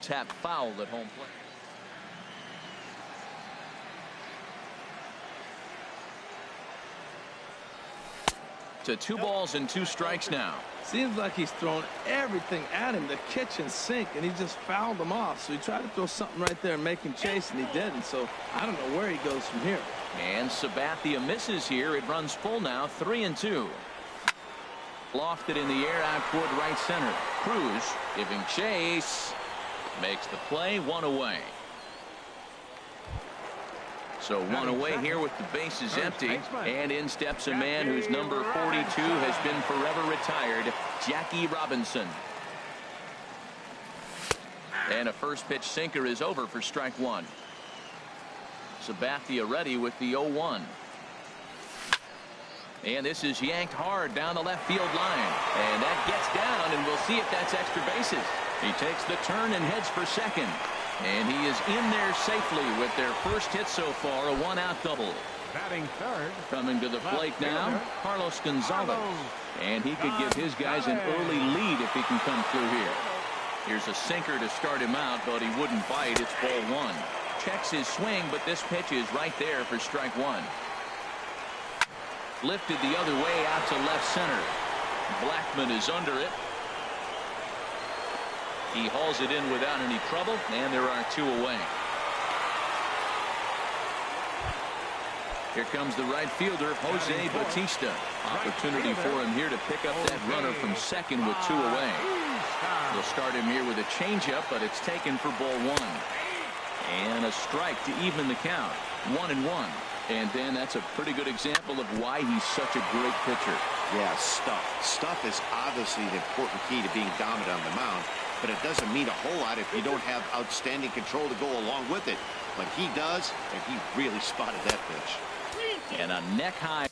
Tap foul at home plate. To 2 balls and 2 strikes now. Seems like he's thrown everything at him, the kitchen sink, and he just fouled him off. So he tried to throw something right there and make him chase, and he didn't. So I don't know where he goes from here. And Sabathia misses here. It runs full now, 3-2. Lofted in the air out toward right center. Cruz giving chase. Makes the play, 1 away. So 1 away here with the bases empty. And in steps a man whose number 42 has been forever retired, Jackie Robinson. And a first pitch sinker is over for strike 1. Sabathia ready with the 0-1. And this is yanked hard down the left field line. And that gets down, and we'll see if that's extra bases. He takes the turn and heads for second. And he is in there safely with their first hit so far, a 1-out double. Batting third. Coming to the plate now, Carlos Gonzalez. And he could give his guys an early lead if he can come through here. Here's a sinker to start him out, but he wouldn't bite. It's ball 1. Checks his swing, but this pitch is right there for strike 1. Lifted the other way out to left center. Blackman is under it. He hauls it in without any trouble, and there are 2 away. Here comes the right fielder, Jose Bautista. Opportunity for him here to pick up that runner from second with 2 away. They'll start him here with a changeup, but it's taken for ball 1. And a strike to even the count. 1-1. And then that's a pretty good example of why he's such a great pitcher. Yeah, stuff. Stuff is obviously the important key to being dominant on the mound. But it doesn't mean a whole lot if you don't have outstanding control to go along with it. But he does, and he really spotted that pitch. And a neck high.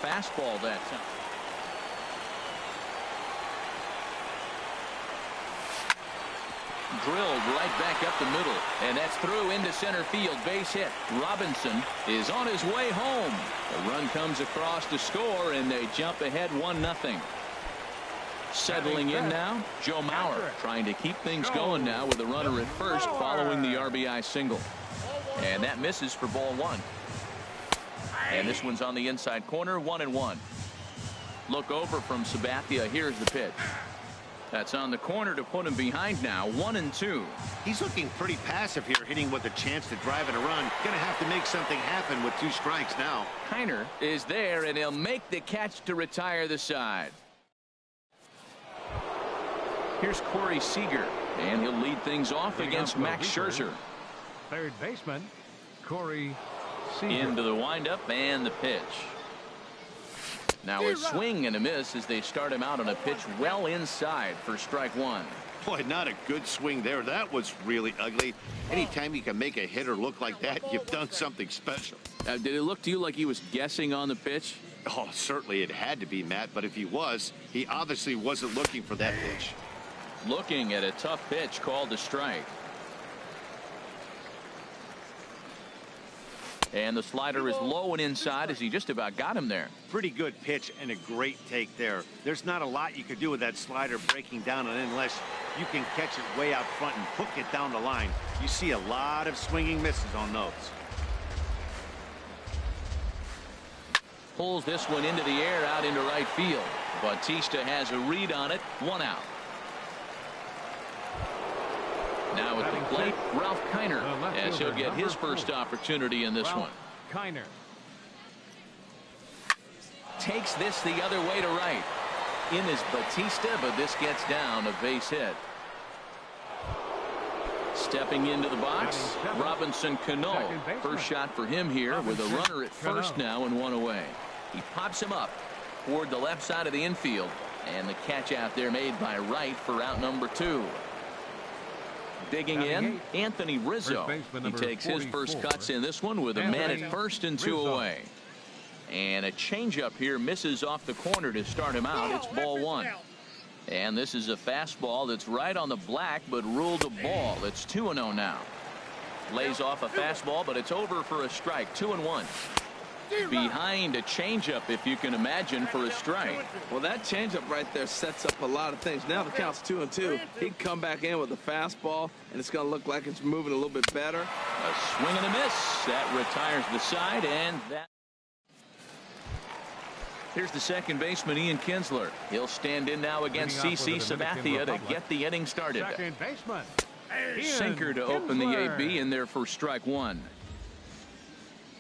Fastball that time. Drilled right back up the middle, and that's through into center field. Base hit. Robinson is on his way home. The run comes across to score, and they jump ahead 1-0. Settling in now, Joe Mauer trying to keep things going now with a runner at first following the RBI single. And that misses for ball 1. And this one's on the inside corner, 1-1. Look over from Sabathia. Here's the pitch. That's on the corner to put him behind now, 1-2. He's looking pretty passive here, hitting with a chance to drive in a run. Gonna have to make something happen with 2 strikes now. Kiner is there, and he'll make the catch to retire the side. Here's Corey Seager, and he'll lead things off against Max Scherzer. Third baseman, Corey Seager. Into the windup and the pitch. Now a swing and a miss as they start him out on a pitch well inside for strike 1. Boy, not a good swing there. That was really ugly. Anytime you can make a hitter look like that, you've done something special. Did it look to you like he was guessing on the pitch? Oh, certainly it had to be, Matt, but if he was, he obviously wasn't looking for that pitch. Looking at a tough pitch called a strike. And the slider is low and inside as he just about got him there. Pretty good pitch and a great take there. There's not a lot you could do with that slider breaking down unless you can catch it way out front and hook it down the line. You see a lot of swinging misses on those. Pulls this one into the air out into right field. Bautista has a read on it. 1 out. Now at the plate, Ralph Kiner, as he'll get his first opportunity in this one. Kiner takes this the other way to right. In is Bautista, but this gets down, a base hit. Stepping into the box, Robinson Cano. First shot for him here with a runner at first now and 1 away. He pops him up toward the left side of the infield, and the catch out there made by Wright for out number 2. Digging in, Anthony Rizzo. He takes his first cuts in this one with a man at first and 2 away. And a changeup here misses off the corner to start him out. It's ball 1. And this is a fastball that's right on the black but ruled a ball. It's 2-0 now. Lays off a fastball, but it's over for a strike. 2-1. Behind a changeup, if you can imagine, for a strike. Well, that changeup right there sets up a lot of things. Now the count's 2-2. He can come back in with a fastball, and it's going to look like it's moving a little bit better. A swing and a miss. That retires the side, and that. Here's the second baseman, Ian Kinsler. He'll stand in now against CC Sabathia to get the inning started. Second baseman. Sinker to open the AB in there for strike 1.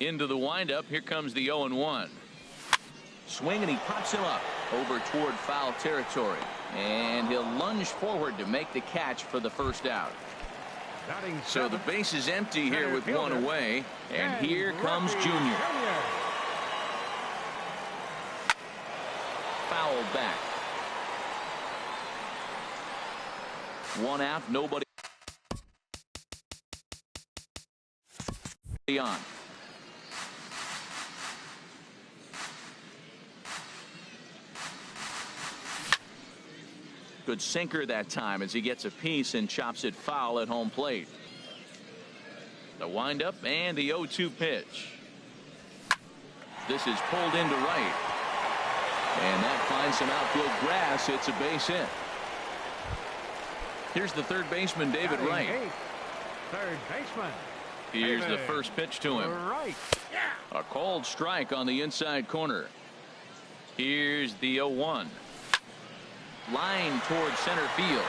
Into the windup. Here comes the 0-1. Swing, and he pops him up over toward foul territory. And he'll lunge forward to make the catch for the first out. So the base is empty here with 1 away. And here comes Junior. Foul back. 1 out, nobody on. Good sinker that time as he gets a piece and chops it foul at home plate. The windup and the 0-2 pitch. This is pulled into right. And that finds some outfield grass. It's a base hit. Here's the third baseman, David Wright. Third baseman. Here's the first pitch to him. A cold strike on the inside corner. Here's the 0-1. Line towards center field.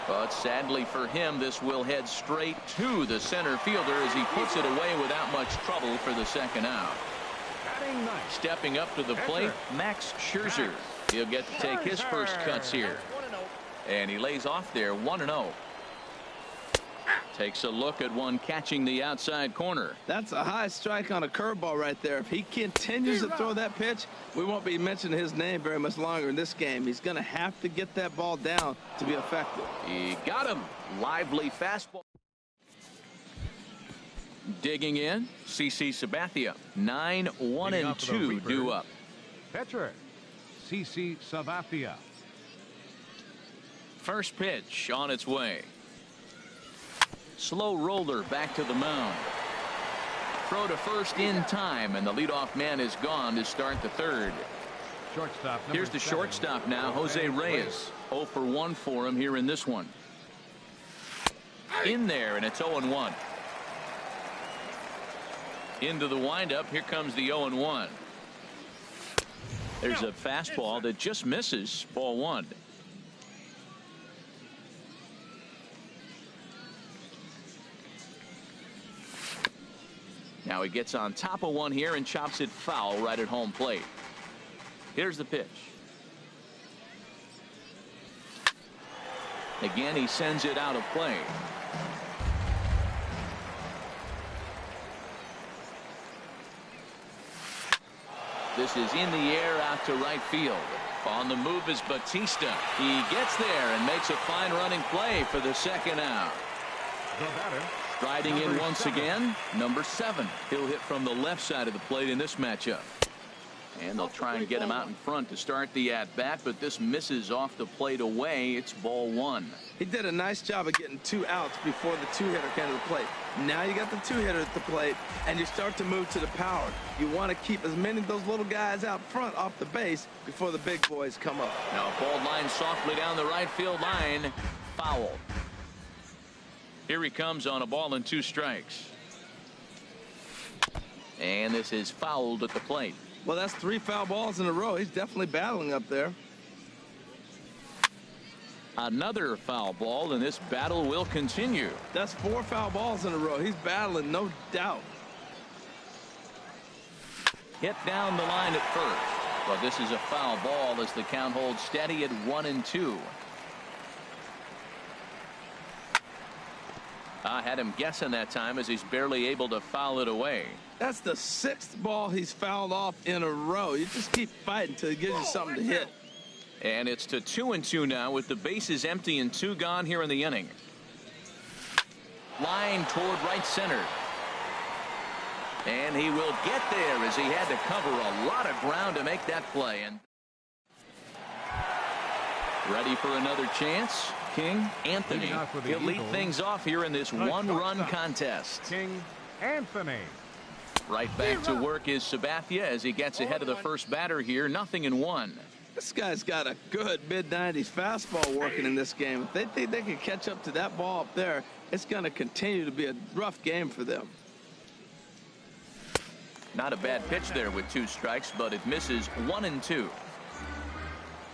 But sadly for him, this will head straight to the center fielder as he puts it away without much trouble for the second out. Stepping up to the plate, Max Scherzer. He'll get to take his first cuts here. And he lays off there, 1-0. Takes a look at one catching the outside corner. That's a high strike on a curveball right there. If he continues to throw that pitch, we won't be mentioning his name very much longer in this game. He's going to have to get that ball down to be effective. He got him. Lively fastball. Digging in, CC Sabathia. 9-1-2 due up. Pitcher, CC Sabathia. First pitch on its way. Slow roller back to the mound. Throw to first in time, and the leadoff man is gone to start the third. Shortstop. Here's the shortstop now, Jose Reyes. 0 for 1 for him here in this one. In there, and it's 0-1. Into the windup. Here comes the 0-1. There's a fastball that just misses. Ball 1. Now he gets on top of one here and chops it foul right at home plate. Here's the pitch. Again, he sends it out of play. This is in the air out to right field. On the move is Batista. He gets there and makes a fine running play for the second out. The batter. Striding in once again, number 7. He'll hit from the left side of the plate in this matchup. And they'll try and get him out in front to start the at-bat, but this misses off the plate away. It's ball 1. He did a nice job of getting 2 outs before the 2-hitter came to the plate. Now you got the 2-hitter at the plate, and you start to move to the power. You want to keep as many of those little guys out front off the base before the big boys come up. Now ball line softly down the right field line. Foul. Here he comes on a ball and 2 strikes. And this is fouled at the plate. Well, that's 3 foul balls in a row. He's definitely battling up there. Another foul ball, and this battle will continue. That's 4 foul balls in a row. He's battling, no doubt. Hit down the line at first. But this is a foul ball as the count holds steady at 1-2. I had him guessing that time as he's barely able to foul it away. That's the 6th ball he's fouled off in a row. You just keep fighting until he gives you something to hit. And it's to 2-2 now with the bases empty and 2 gone here in the inning. Line toward right center. And he will get there as he had to cover a lot of ground to make that play. And ready for another chance. King Anthony. He'll lead things off here in this one-run contest. King Anthony. Right back to work is Sabathia as he gets ahead of the first batter here. 0-1. This guy's got a good mid-90s fastball working in this game. If they think they can catch up to that ball up there, it's going to continue to be a rough game for them. Not a bad pitch there with 2 strikes, but it misses 1-2.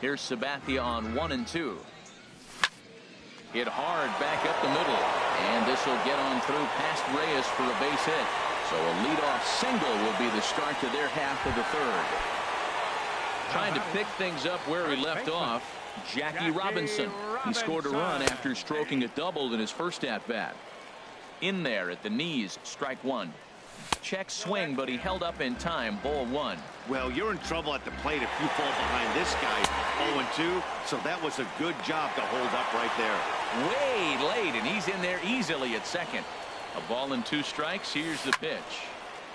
Here's Sabathia on 1-2. Hit hard back up the middle, and this will get on through past Reyes for a base hit. So a leadoff single will be the start to their half of the third. Trying to pick things up where he left off, Jackie Robinson. He scored a run after stroking a double in his first at-bat. In there at the knees, strike 1. Check swing, but he held up in time. Ball 1. Well, you're in trouble at the plate if you fall behind this guy 0-2, so that was a good job to hold up right there. Way late, and he's in there easily at second. A ball and 2 strikes. Here's the pitch.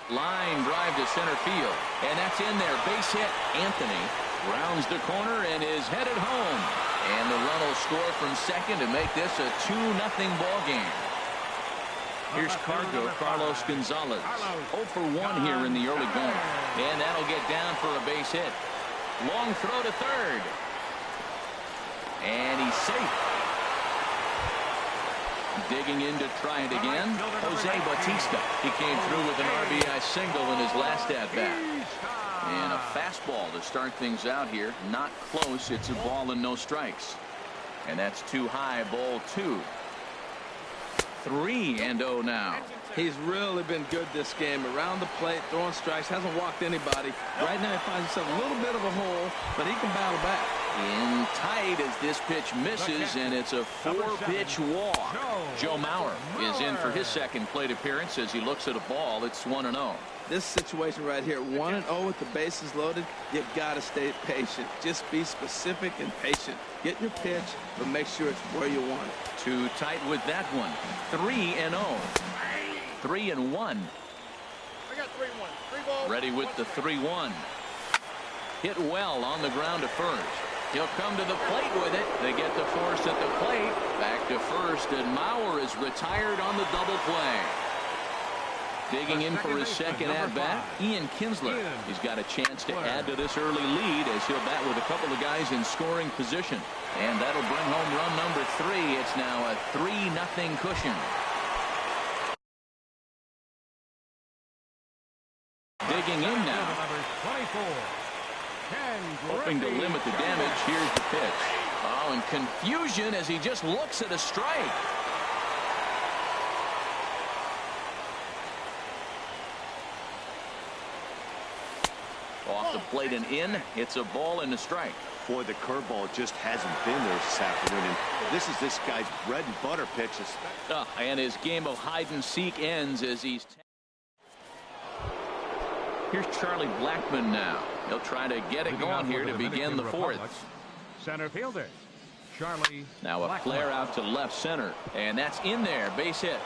Line drive to center field, and that's in there. Base hit. Anthony rounds the corner and is headed home. And the run will score from second to make this a 2-0 ball game. Here's Carlos Gonzalez. 0 for 1 here in the early going. And that'll get down for a base hit. Long throw to third. And he's safe. Digging in to try it again, Jose Bautista. He came through with an RBI single in his last at-bat. And a fastball to start things out here. Not close. It's a ball and no strikes. And that's too high. Ball 2. 3-0 now. He's really been good this game. Around the plate, throwing strikes, hasn't walked anybody. Right now he finds himself a little bit of a hole, but he can battle back. In tight as this pitch misses, and it's a 4-pitch walk. Joe Mauer is in for his second plate appearance as he looks at a ball. It's 1-0. This situation right here, 1-0 with the bases loaded, you got to stay patient. Just be specific and patient. Get your pitch, but make sure it's where you want it. Too tight with that one. 3-0. 3-1. I got 3-1. 3 balls. Ready with the 3-1. Hit well on the ground to first. He'll come to the plate with it. They get the force at the plate. Back to first, and Mauer is retired on the double play. Digging in for his second at-bat, Ian Kinsler. He's got a chance to add to this early lead as he'll bat with a couple of guys in scoring position. And that'll bring home run number 3. It's now a 3-0 cushion. Digging in now. Hoping to limit the damage. Here's the pitch. Oh, and confusion as he just looks at a strike. Off the plate and in. It's a ball and a strike. Boy, the curveball just hasn't been there this afternoon, and this is this guy's bread and butter pitches. And his game of hide and seek ends as he's... Here's Charlie Blackmon now. He'll try to get it going here to begin the fourth. Center fielder Charlie. Now a flare out to left center, and that's in there. Base hit.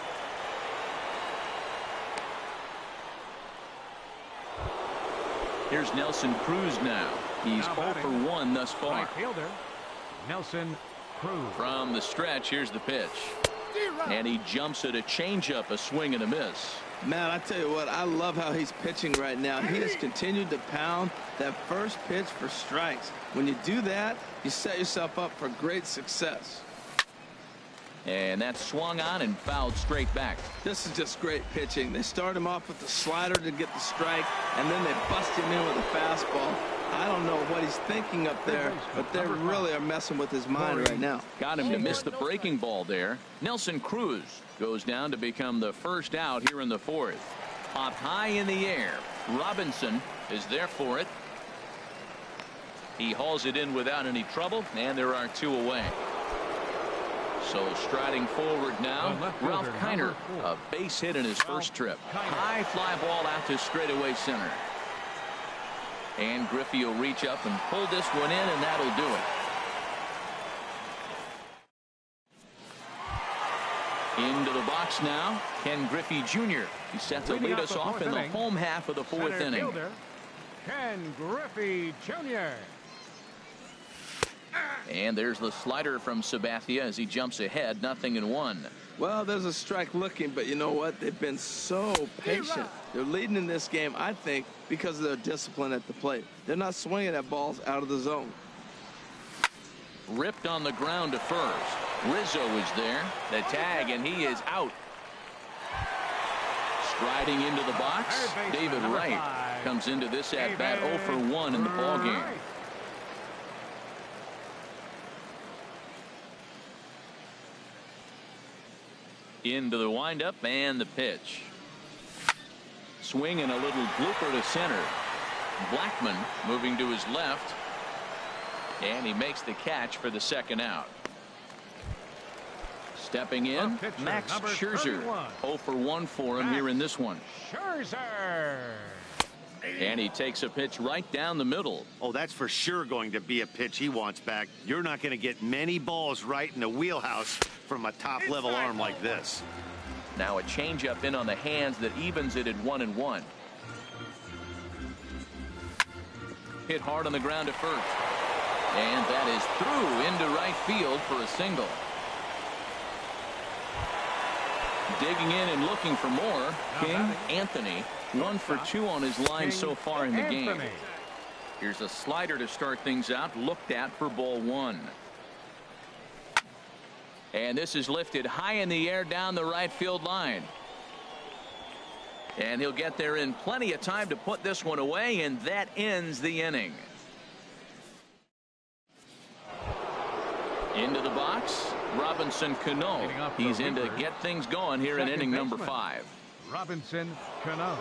Here's Nelson Cruz now. He's 0 for 1 thus far. Right fielder Nelson Cruz. From the stretch, here's the pitch. And he jumps at a changeup, a swing and a miss. Man, I tell you what, I love how he's pitching right now. He has continued to pound that first pitch for strikes. When you do that, you set yourself up for great success. And that swung on and fouled straight back. This is just great pitching. They start him off with the slider to get the strike, and then they bust him in with a fastball. I don't know what he's thinking up there, but they really are messing with his mind right now. Got him to miss the breaking ball there. Nelson Cruz goes down to become the first out here in the fourth. Up high in the air. Robinson is there for it. He hauls it in without any trouble, and there are 2 away. So striding forward now, Ralph Kiner, a base hit in his first trip. High fly ball out to straightaway center. And Griffey will reach up and pull this one in, and that'll do it. Into the box now, Ken Griffey Jr. He set to lead us off in the home half of the fourth Center inning. fielder, Ken Griffey Jr. And there's the slider from Sabathia as he jumps ahead, 0-1. Well, there's a strike looking, but you know what? They've been so patient. They're leading in this game, I think, because of their discipline at the plate. They're not swinging at balls out of the zone. Ripped on the ground to first. Rizzo is there. The tag, and he is out. Striding into the box, David Wright comes into this at-bat 0 for 1 in the ballgame. Into the windup and the pitch. Swing and a little blooper to center. Blackman moving to his left. And he makes the catch for the second out. Stepping in, Max Scherzer. 0 for 1 for him here in this one. Scherzer. And he takes a pitch right down the middle. Oh, that's for sure going to be a pitch he wants back. You're not going to get many balls right in the wheelhouse from a top-level arm like this. Now a changeup in on the hands that evens it at 1-1. Hit hard on the ground to first. And that is through into right field for a single. Digging in and looking for more, King Anthony. 1 for 2 on his line so far in the game. Here's a slider to start things out, looked at for ball 1. And this is lifted high in the air down the right field line. And he'll get there in plenty of time to put this one away, and that ends the inning. Into the box, Robinson Cano. He's in to get things going here in inning number 5. Robinson Cano.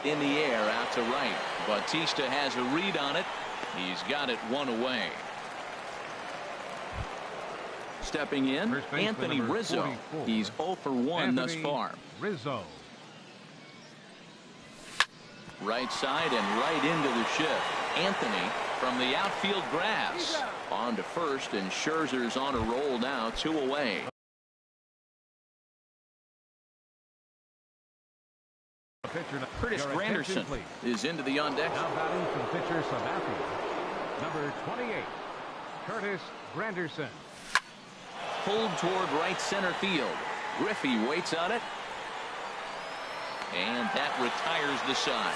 In the air out to right. Bautista has a read on it. He's got it 1 away. Stepping in, Anthony Rizzo. 44. He's 0 for 1 thus far. Rizzo. Right side and right into the shift. Anthony from the outfield grass. On to first, and Scherzer's on a roll now, 2 away. Curtis Granderson is into the on deck. Now batting from pitcher Sabathia. Number 28, Curtis Granderson. Pulled toward right center field. Griffey waits on it. And that retires the side.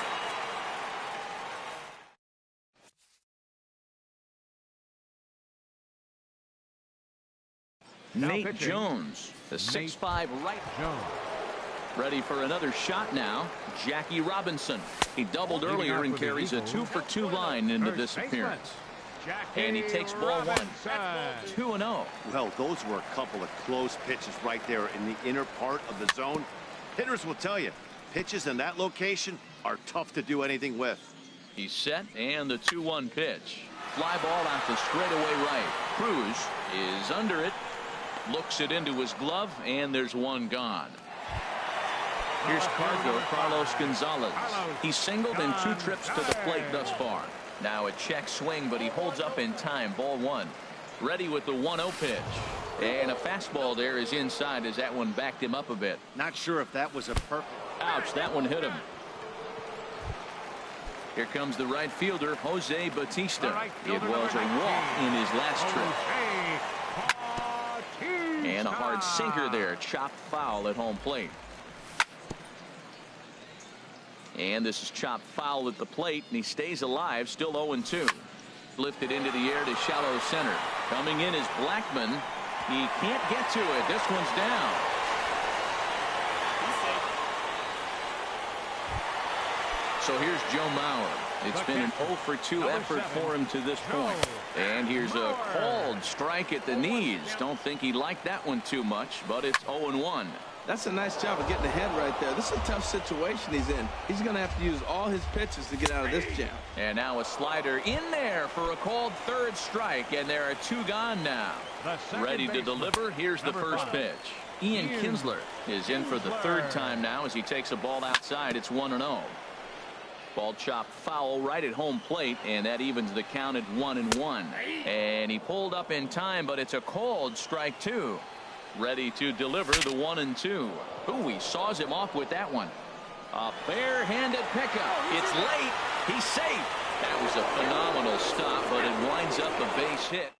Nate Jones, the 6'5" right. Jones. Ready for another shot now. Jackie Robinson. He doubled earlier and carries a 2 for 2 line into this appearance. And he takes ball 1. 2-0. Well, those were a couple of close pitches right there in the inner part of the zone. Hitters will tell you, pitches in that location are tough to do anything with. He's set, and the 2-1 pitch. Fly ball out to straightaway right. Cruz is under it. Looks it into his glove, and there's one gone. Here's Carlos Gonzalez. He's singled in 2 trips to the plate thus far. Now a check swing, but he holds up in time. Ball 1. Ready with the 1-0 pitch. And a fastball there is inside as that one backed him up a bit. Not sure if that was a perfect. Ouch, that one hit him. Here comes the right fielder, Jose Bautista. It was a walk in his last trip. And a hard sinker there, chopped foul at home plate. And this is chopped foul at the plate, and he stays alive, still 0-2. Lifted into the air to shallow center. Coming in is Blackman. He can't get to it. This one's down. So here's Joe Mauer. It's been an 0 for 2 effort for him to this point. And here's a called strike at the knees. Don't think he liked that one too much, but it's 0-1. That's a nice job of getting ahead right there. This is a tough situation he's in. He's going to have to use all his pitches to get out of this jam. And now a slider in there for a called 3rd strike, and there are 2 gone now. Ready to deliver. Here's the first pitch. Ian Kinsler is in for the 3rd time now as he takes a ball outside. It's 1-0. Ball chopped foul right at home plate, and that evens the count at 1-1. And he pulled up in time, but it's a called strike two. Ready to deliver the 1-2. Ooh, he saws him off with that one. A barehanded pickup. It's late. He's safe. That was a phenomenal stop, but it winds up a base hit.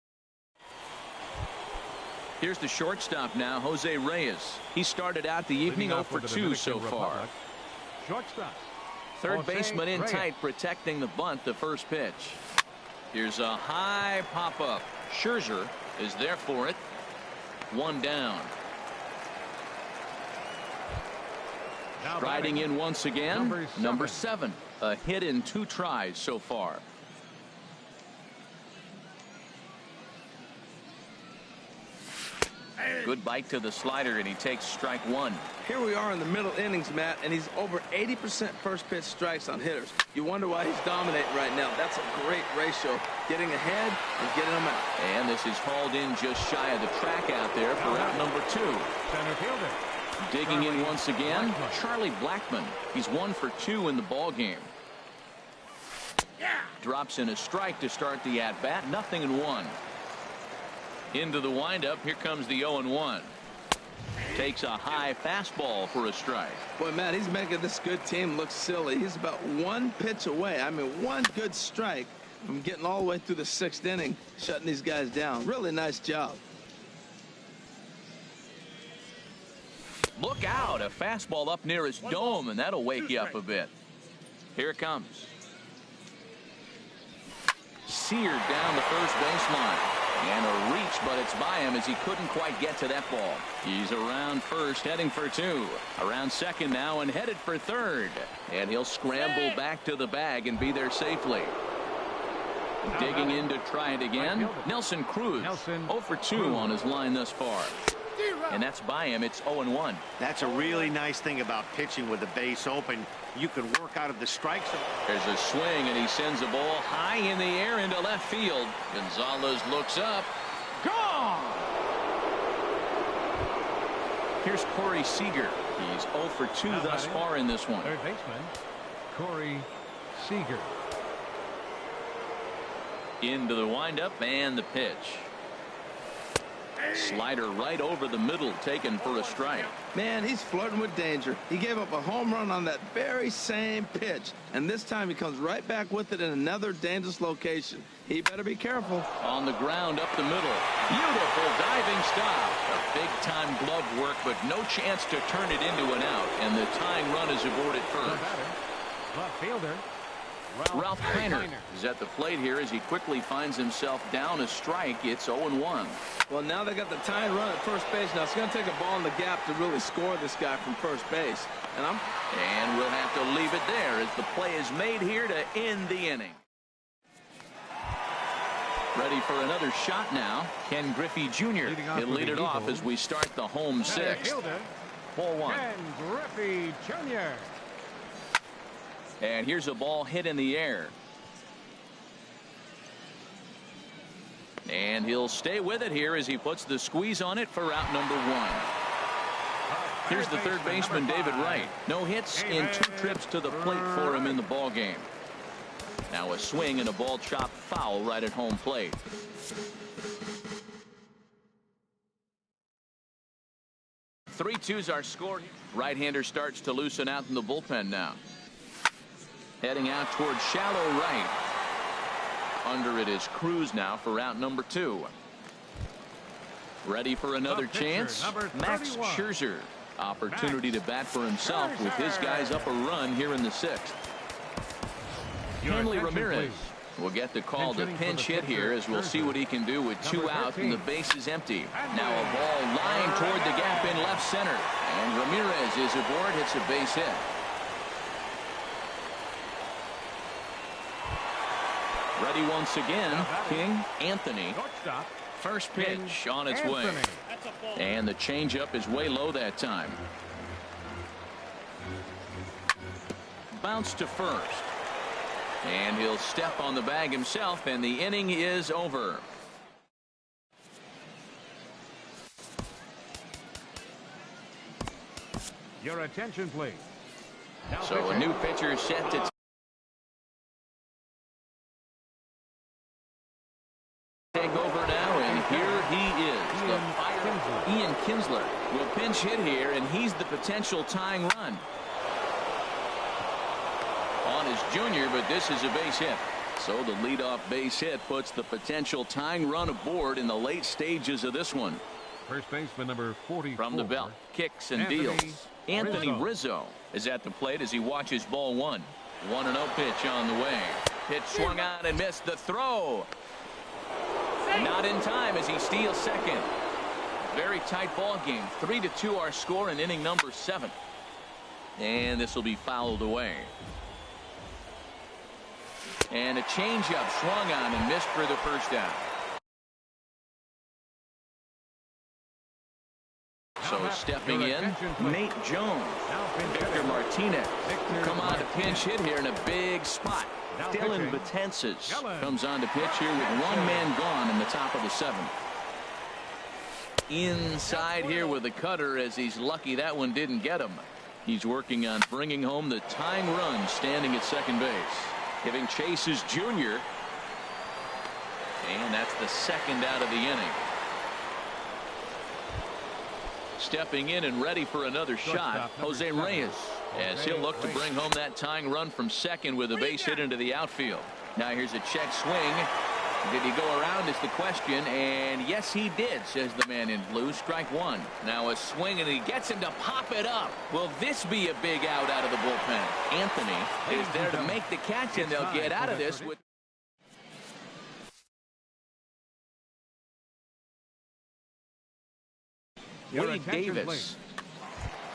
Here's the shortstop now, Jose Reyes. He started out the evening 0 for 2 so far. Shortstop. Third baseman in tight, protecting the bunt, the first pitch. Here's a high pop-up. Scherzer is there for it. One down. Striding in once again, number 7. A hit in 2 tries so far. Good bite to the slider, and he takes strike 1. Here we are in the middle innings, Matt, and he's over 80% first pitch strikes on hitters. You wonder why he's dominating right now. That's a great ratio, getting ahead and getting them out. And this is hauled in just shy of the track out there for out number 2. Center fielder. Digging in once again, Charlie Blackmon. He's 1 for 2 in the ball game. Drops in a strike to start the at-bat. 0-1. Into the windup. Here comes the 0-1. Takes a high fastball for a strike. Boy, Matt, he's making this good team look silly. He's about 1 pitch away. I mean, 1 good strike from getting all the way through the 6th inning, shutting these guys down. Really nice job. Look out. A fastball up near his dome, and that'll wake you up a bit. Here it comes. Seared down the first baseline. And a reach, but it's by him as he couldn't quite get to that ball. He's around first, heading for 2. Around second now and headed for third. And he'll scramble back to the bag and be there safely. Digging in to try it again. Nelson Cruz. 0 for 2 on his line thus far. And that's by him. It's 0-1. That's a really nice thing about pitching with the base open. You can work out of the strike zone. There's a swing, and he sends the ball high in the air into left field. Gonzalez looks up. Gone! Here's Corey Seager. He's 0 for 2 thus far in this one. Third baseman, Corey Seager. Into the windup and the pitch. Slider right over the middle, taken for a strike. Man, he's flirting with danger. He gave up a home run on that very same pitch, and this time he comes right back with it in another dangerous location. He better be careful. On the ground up the middle. Beautiful diving stop. A big-time glove work, but no chance to turn it into an out, and the tying run is aboard at first. Left fielder, Ralph Kiner is at the plate here as he quickly finds himself down a strike. It's 0-1. Well, now they got the tying run at first base. Now it's going to take a ball in the gap to really score this guy from first base. And we'll have to leave it there as the play is made here to end the inning. Ready for another shot now. Ken Griffey Jr. He'll lead it off as we start the home 6th. Ball 1. Ken Griffey Jr. And here's a ball hit in the air. And he'll stay with it here as he puts the squeeze on it for out number 1. Here's the third baseman, David Wright. No hits in 2 trips to the plate for him in the ball game. Now a swing and a ball chopped foul right at home plate. Three twos are scored. Right-hander starts to loosen out in the bullpen now. Heading out towards shallow right. Under it is Cruz now for out number 2. Ready for another chance. Max Scherzer. Opportunity to bat for himself with his guys up a run here in the 6th. Hanley Ramirez will get the call to pinch hit here as we'll see what he can do with 2 out and the base is empty. Now a ball lying toward the gap in left center. And Ramirez is aboard, hits a base hit. Ready once again, King Anthony. First pitch on its way. And the changeup is way low that time. Bounce to first. And he'll step on the bag himself, and the inning is over. Your attention, please. So a new pitcher set to Kinsler will pinch hit here, and he's the potential tying run. On his junior, but this is a base hit. So the leadoff base hit puts the potential tying run aboard in the late stages of this one. First baseman number 44. From the belt, kicks and deals. Anthony Rizzo is at the plate as he watches ball one. 1-0 pitch on the way. Pitch swung on and missed. The throw. Not in time as he steals second. Very tight ball game. 3-2 our score in inning number 7. And this will be fouled away. And a changeup swung on and missed for the first down. So stepping in, Nate Jones. Victor Martinez come on to pinch hit here in a big spot. Dylan Betances comes on to pitch here with one man gone in the top of the 7th. Inside here with a cutter as he's lucky that one didn't get him. He's working on bringing home the tying run standing at second base. Giving chase his junior. And that's the second out of the inning. Stepping in and ready for another shot, Jose Reyes, as he'll look to bring home that tying run from second with a base hit into the outfield. Now here's a check swing. Did he go around is the question, and yes he did, says the man in blue. Strike one. Now a swing, and he gets him to pop it up. Will this be a big out of the bullpen? Anthony is there to make the catch, and they'll get out of this with Wade Davis.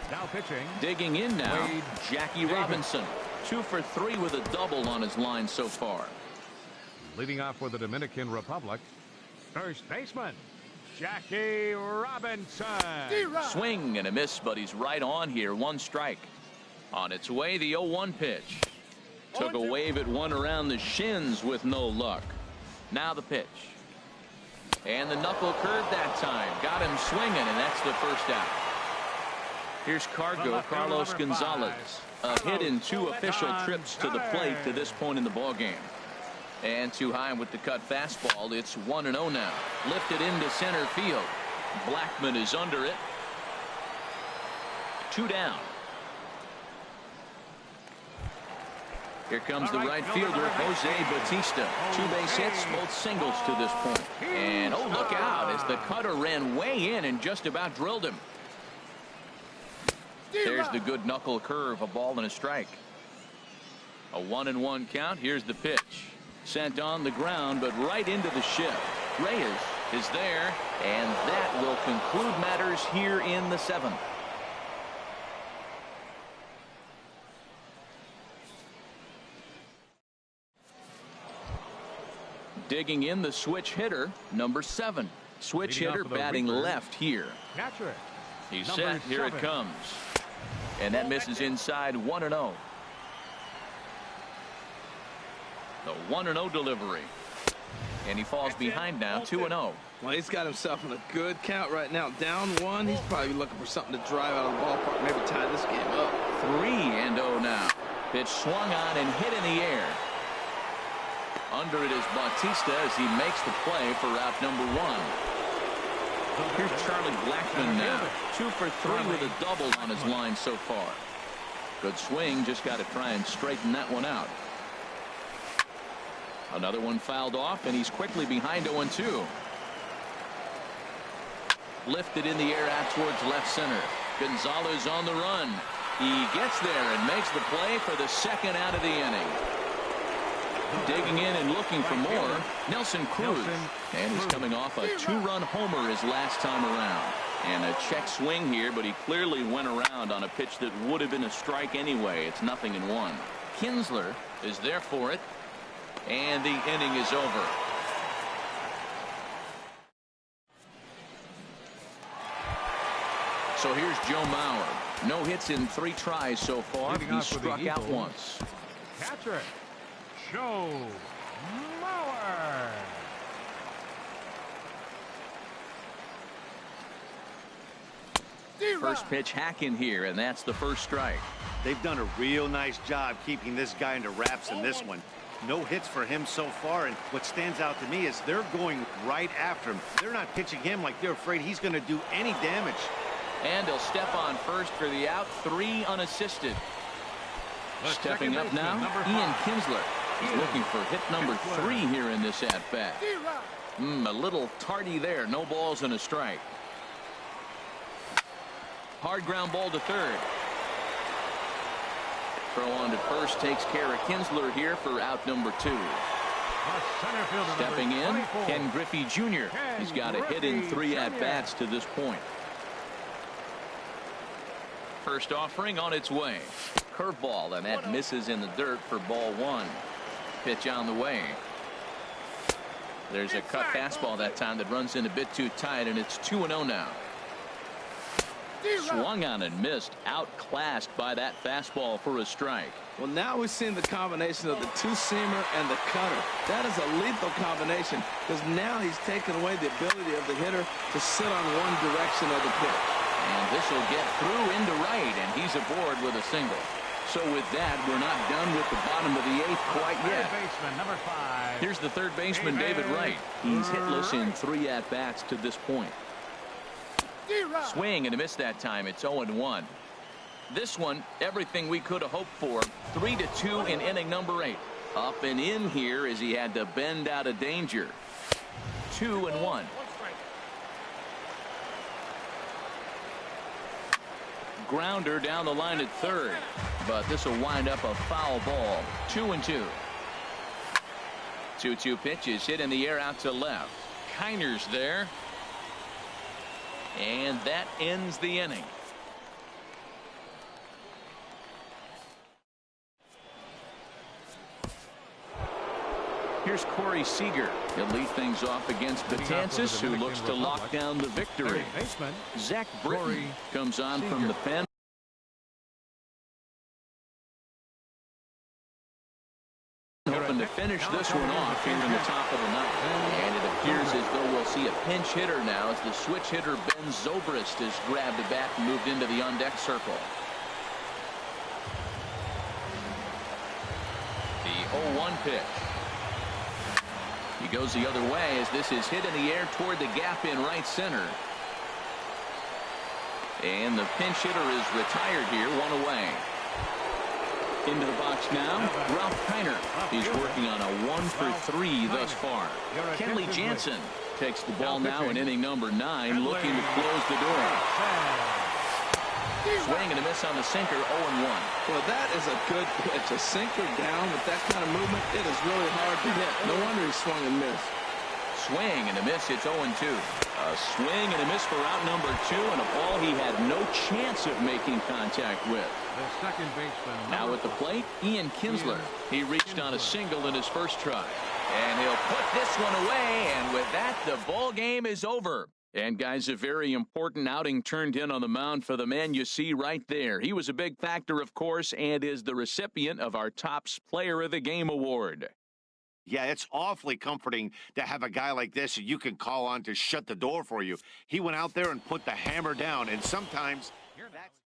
Now pitching. Digging in now, Wade Jackie Robinson. 2 for 3 with a double on his line so far. Leading off for the Dominican Republic, first baseman, Jackie Robinson. Swing and a miss, but he's right on here. 1 strike. On its way, the 0-1 pitch. Took a wave at one around the shins with no luck. Now the pitch. And the knuckle curve that time. Got him swinging, and that's the first out. Here's Carlos Gonzalez. A hit in 2 official trips to the plate to this point in the ballgame. And too high with the cut fastball. It's 1-0 now. Lifted into center field. Blackman is under it. 2 down. Here comes the right fielder, Jose Bautista. 2 base hits, both singles to this point. And oh, look out as the cutter ran way in and just about drilled him. There's the good knuckle curve, a ball and a strike. A 1-1 count. Here's the pitch. Sent on the ground, but right into the shift. Reyes is there, and that will conclude matters here in the 7th. Digging in the switch hitter, number 7. Switch hitter batting left here. He's set. Here it comes. And that misses inside. 1-0. The 1-0 delivery. And he falls behind now. 2-0. Well, he's got himself in a good count right now. Down 1. He's probably looking for something to drive out of the ballpark. Maybe tie this game up. 3-0 now. Pitch swung on and hit in the air. Under it is Bautista as he makes the play for out number 1. Here's Charlie Blackman now. 2 for 3 with a double on his line so far. Good swing. Just got to try and straighten that one out. Another one fouled off, and he's quickly behind 0-2. Lifted in the air out towards left center. Gonzalez on the run. He gets there and makes the play for the second out of the inning. Digging in and looking for more, Nelson Cruz. And he's coming off a 2-run homer his last time around. And a check swing here, but he clearly went around on a pitch that would have been a strike anyway. It's 0-1. Kinsler is there for it. And the inning is over. So here's Joe Mauer. No hits in 3 tries so far. He struck out once. Catcher, Joe Mauer. First pitch hack in here, and that's the first strike. They've done a real nice job keeping this guy into wraps in this one. No hits for him so far, and what stands out to me is they're going right after him. They're not pitching him like they're afraid he's going to do any damage. And he'll step on first for the out. 3 unassisted. Stepping up now, Ian Kinsler. He's looking for hit number 3 here in this at-bat. A little tardy there. No balls and a strike. Hard ground ball to third. Throw on to first takes care of Kinsler here for out number 2. Stepping in, Ken Griffey Jr. He's got a hit in 3 at-bats to this point. First offering on its way. Curveball, and that misses in the dirt for ball 1. Pitch on the way. There's a cut fastball that time that runs in a bit too tight, and it's 2-0 now. Swung on and missed. Outclassed by that fastball for a strike. Well, now we're seeing the combination of the two-seamer and the cutter. That is a lethal combination because now he's taken away the ability of the hitter to sit on one direction of the pitch. And this will get through into right, and he's aboard with a single. So with that, we're not done with the bottom of the 8th quite yet. Baseman, number 5. Here's the third baseman, David Wright. He's hitless in 3 at-bats to this point. Swing and a miss that time. It's 0-1. This one, everything we could have hoped for. 3-2 in inning number 8. Up and in here as he had to bend out of danger. 2-1. Grounder down the line at third, but this will wind up a foul ball. 2-2. 2-2 pitch is hit in the air out to left. Kiner's there, and that ends the inning. Here's Corey Seager. He'll lead things off against Betances, who looks to lock down the victory. Zach Britton comes on from the pen. Hoping to finish this one off here in the top of the 9th. And it appears as though we'll see a pinch hitter now as the switch hitter Ben Zobrist has grabbed the bat and moved into the on-deck circle. The 0-1 pitch. He goes the other way as this is hit in the air toward the gap in right center. And the pinch hitter is retired here, 1 away. Into the box now, Ralph Kiner. He's working on a 1-for-3 thus far. Kenley Jansen takes the ball now in inning number 9, looking to close the door. Swing and a miss on the sinker, 0-1. Well, that is a good pitch. A sinker down with that kind of movement, it is really hard to hit. No wonder he swung and missed. Swing and a miss, it's 0-2. A swing and a miss for out number 2, and a ball he had no chance of making contact with. The second baseman. Now at the plate, Ian Kinsler. He reached on a single in his first try. And he'll put this one away, and with that, the ball game is over. And guys, a very important outing turned in on the mound for the man you see right there. He was a big factor, of course, and is the recipient of our Topps Player of the Game award. Yeah, it's awfully comforting to have a guy like this you can call on to shut the door for you. He went out there and put the hammer down, and sometimes that's